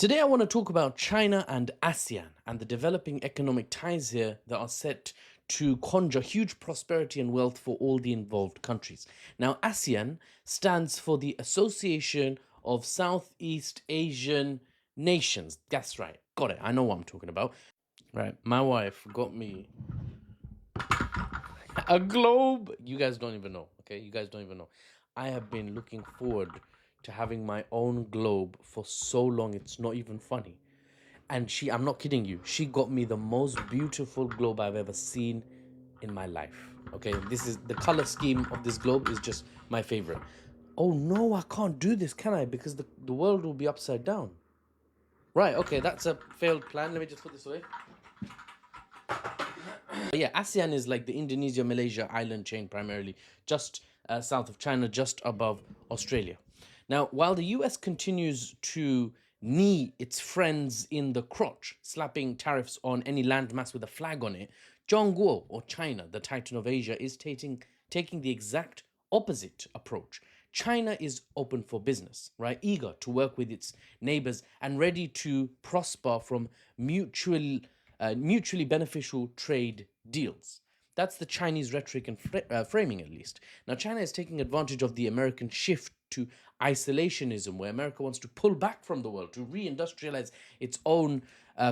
Today, I want to talk about China and ASEAN and the developing economic ties here that are set to conjure huge prosperity and wealth for all the involved countries. Now, ASEAN stands for the Association of Southeast Asian Nations. That's right. Got it. I know what I'm talking about. Right. My wife got me a globe. You guys don't even know. Okay. You guys don't even know. I have been looking forward to having my own globe for so long. It's not even funny. And I'm not kidding you, she got me the most beautiful globe I've ever seen in my life. Okay, this is the color scheme of this globe is just my favorite. Oh no, I can't do this, can I? Because the world will be upside down. Right, okay, that's a failed plan. Let me just put this away. Yeah, ASEAN is like the Indonesia, Malaysia island chain primarily, just south of China, just above Australia. Now, while the US continues to knee its friends in the crotch, slapping tariffs on any landmass with a flag on it, Zhongguo, or China, the titan of Asia, is taking the exact opposite approach. China is open for business, right? Eager to work with its neighbors and ready to prosper from mutually beneficial trade deals. That's the Chinese rhetoric and framing, at least. Now, China is taking advantage of the American shift to isolationism, where America wants to pull back from the world, to reindustrialize its own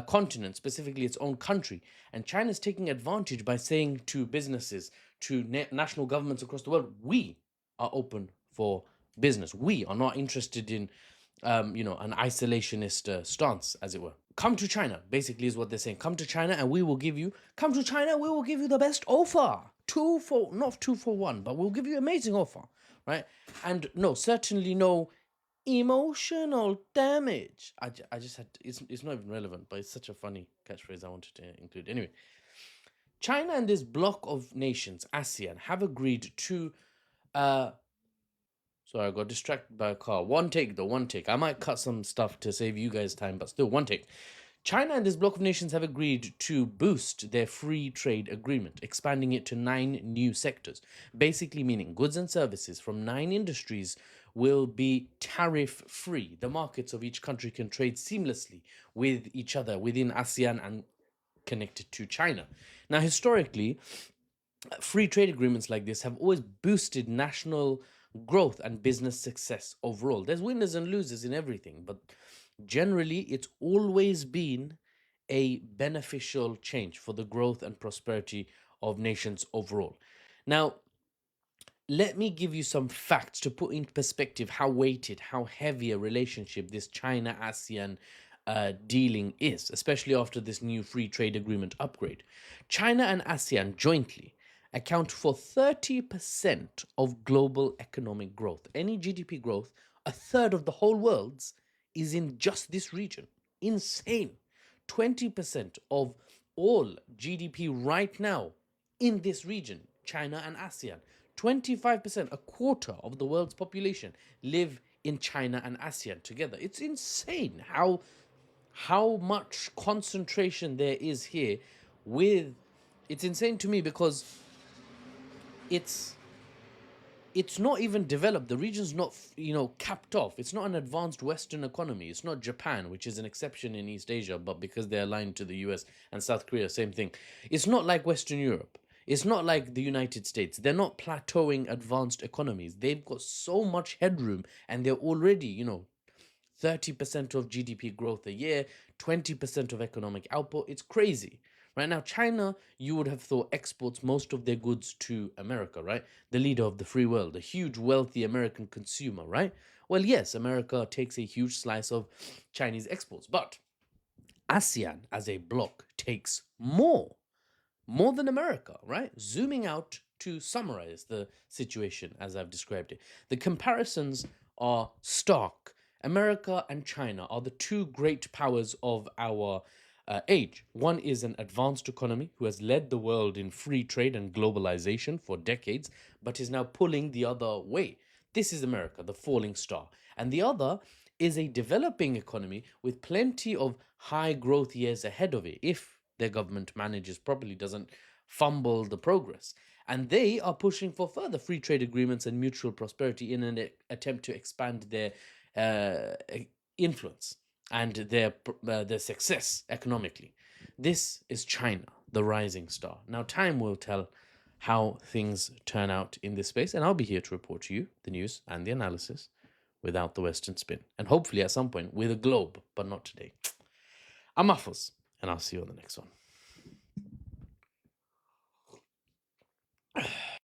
continent, specifically its own country. And China is taking advantage by saying to businesses, to national governments across the world, we are open for business. We are not interested in an isolationist stance, as it were. Come to China, basically, is what they're saying. Come to China, and we will give you the best offer. Not 2 for 1, but we'll give you amazing offer, right? And no, certainly no emotional damage. I just had it's not even relevant, but it's such a funny catchphrase I wanted to include. Anyway, China and this bloc of nations, ASEAN, have agreed to Sorry, I got distracted by a car. One take, though, one take. I might cut some stuff to save you guys time, but still, one take. China and this bloc of nations have agreed to boost their free trade agreement, expanding it to 9 new sectors, basically meaning goods and services from 9 industries will be tariff-free. The markets of each country can trade seamlessly with each other within ASEAN and connected to China. Now, historically, free trade agreements like this have always boosted national growth and business success overall. There's winners and losers in everything, but generally, it's always been a beneficial change for the growth and prosperity of nations overall. Now, let me give you some facts to put in perspective how weighted, how heavy a relationship this China ASEAN dealing is, especially after this new free trade agreement upgrade. China and ASEAN jointly account for 30% of global economic growth. Any GDP growth, a third of the whole world's, is in just this region. Insane. 20% of all GDP right now in this region, China and ASEAN. 25%, a quarter of the world's population, live in China and ASEAN together. It's insane how much concentration there is here with it's insane to me because it's not even developed. The region's not capped off. It's not an advanced Western economy. It's not Japan, which is an exception in East Asia, but because they're aligned to the US and South Korea, same thing. It's not like Western Europe. It's not like the United States. They're not plateauing advanced economies. They've got so much headroom, and they're already 30% of GDP growth a year, 20% of economic output. It's crazy. Right now, China, you would have thought, exports most of their goods to America, right? The leader of the free world, a huge, wealthy American consumer, right? Well, yes, America takes a huge slice of Chinese exports, but ASEAN as a bloc takes more than America, right? Zooming out to summarize the situation as I've described it, the comparisons are stark. America and China are the two great powers of our age. One is an advanced economy who has led the world in free trade and globalization for decades, but is now pulling the other way. This is America, the falling star. And the other is a developing economy with plenty of high growth years ahead of it if their government manages properly, doesn't fumble the progress. And they are pushing for further free trade agreements and mutual prosperity in an attempt to expand their influence. and their success economically. This is China, the rising star. Now, time will tell how things turn out in this space, and I'll be here to report to you the news and the analysis without the Western spin, and hopefully at some point with a globe, but not today. I'm Muffles, and I'll see you on the next one.